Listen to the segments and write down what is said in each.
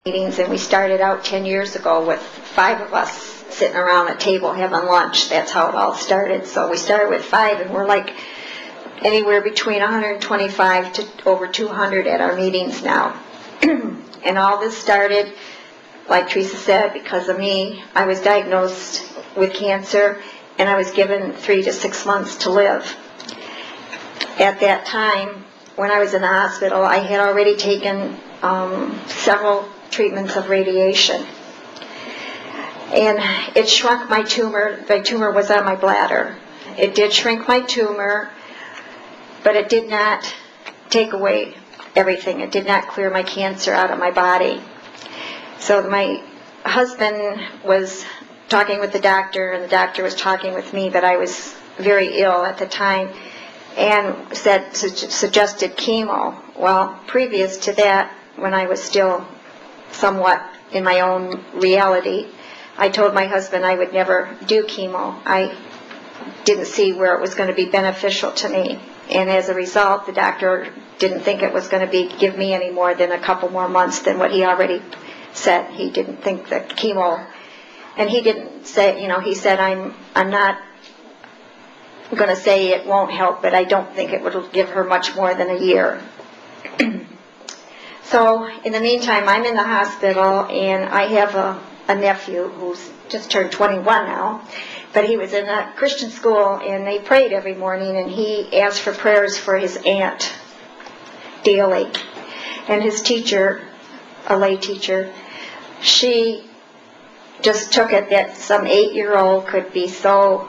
meetings, and we started out 10 years ago with 5 of us sitting around a table having lunch. That's how it all started. So we started with 5, and we're like anywhere between 125 to over 200 at our meetings now. And all this started, like Teresa said, because of me. I was diagnosed with cancer, and I was given 3 to 6 months to live. At that time, when I was in the hospital, I had already taken several treatments of radiation. And it shrunk my tumor. The tumor was on my bladder. It did shrink my tumor, but it did not take away everything. It did not clear my cancer out of my body. So my husband was talking with the doctor, and the doctor was talking with me, but I was very ill at the time, and suggested chemo. Well, previous to that, when I was still somewhat in my own reality, I told my husband I would never do chemo. I didn't see where it was going to be beneficial to me. And as a result, the doctor didn't think it was going to give me any more than a couple more months than what he already said. He didn't think that chemo, and he didn't say, he said, I'm not going to say it won't help, but I don't think it would give her much more than a year. So in the meantime, I'm in the hospital, and I have a nephew who's just turned 21 now, but he was in a Christian school, and they prayed every morning, and he asked for prayers for his aunt daily. And his teacher, a lay teacher, she just took it that some 8-year-old could be so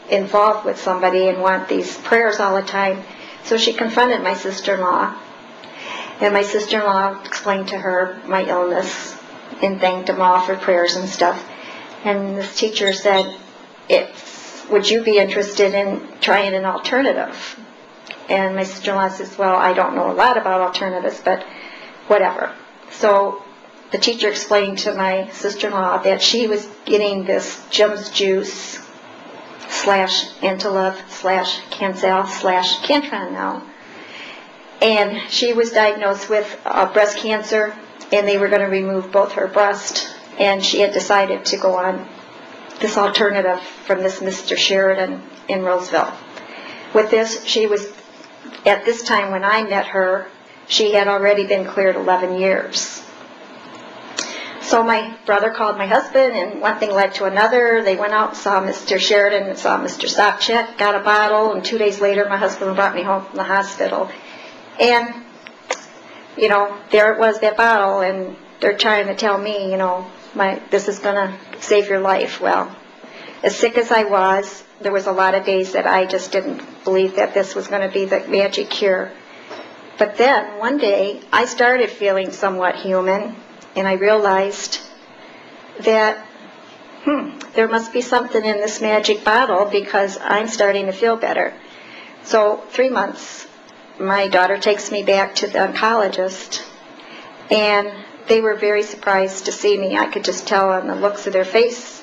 involved with somebody and want these prayers all the time. So she confronted my sister-in-law, and my sister-in-law explained to her my illness and thanked them all for prayers and stuff. And this teacher said, would you be interested in trying an alternative? And my sister-in-law says, well, I don't know a lot about alternatives, but whatever. So the teacher explained to my sister-in-law that she was getting this Jim's Juice / Antilove / Cancel / CANTRON now. And she was diagnosed with breast cancer, and they were going to remove both her breast, and she had decided to go on this alternative from this Mr. Sheridan in Roseville. With this, she was, at this time when I met her, she had already been cleared 11 years. So my brother called my husband, and one thing led to another. They went out and saw Mr. Sheridan and saw Mr. Sopcich, got a bottle, and 2 days later my husband brought me home from the hospital. And, there it was, that bottle, and they're trying to tell me, this is going to save your life. Well, as sick as I was, there was a lot of days that I just didn't believe that this was going to be the magic cure. But then, one day, I started feeling somewhat human, and I realized that, there must be something in this magic bottle, because I'm starting to feel better. So 3 months, my daughter takes me back to the oncologist, and they were very surprised to see me. I could just tell on the looks of their face.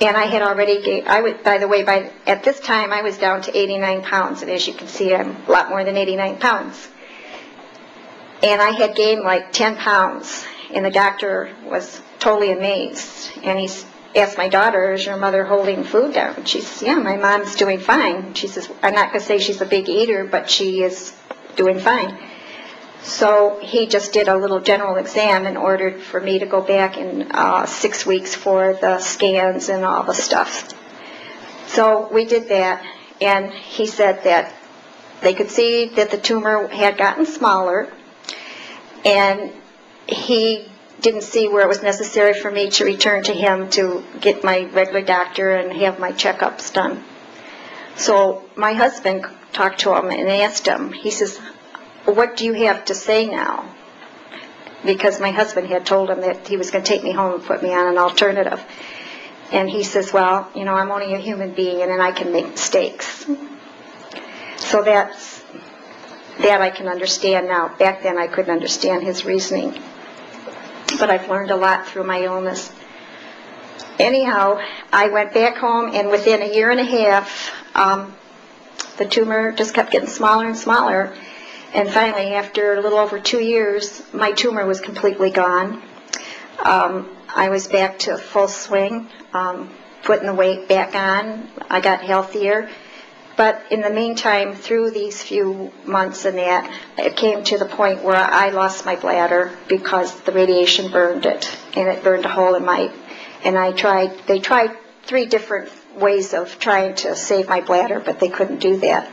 And I had already at this time I was down to 89 pounds, and as you can see, I'm a lot more than 89 pounds. And I had gained like 10 pounds, and the doctor was totally amazed. And he asked my daughter, is your mother holding food down? She says, yeah, my mom's doing fine. She says, I'm not going to say she's a big eater, but she is doing fine. So he just did a little general exam and ordered for me to go back in 6 weeks for the scans and all the stuff. So we did that, and he said that they could see that the tumor had gotten smaller, and he didn't see where it was necessary for me to return to him to get my regular doctor and have my checkups done. So my husband talked to him and asked him, he says, what do you have to say now? Because my husband had told him that he was going to take me home and put me on an alternative. And he says, well, I'm only a human being, and I can make mistakes. So that I can understand now. Back then I couldn't understand his reasoning. But I've learned a lot through my illness. Anyhow, I went back home, and within a year and a half, the tumor just kept getting smaller and smaller. And finally, after a little over 2 years, my tumor was completely gone. I was back to full swing, putting the weight back on. I got healthier. But in the meantime, through these few months and that, it came to the point where I lost my bladder because the radiation burned it, and it burned a hole in my, and they tried 3 different ways of trying to save my bladder, but they couldn't do that.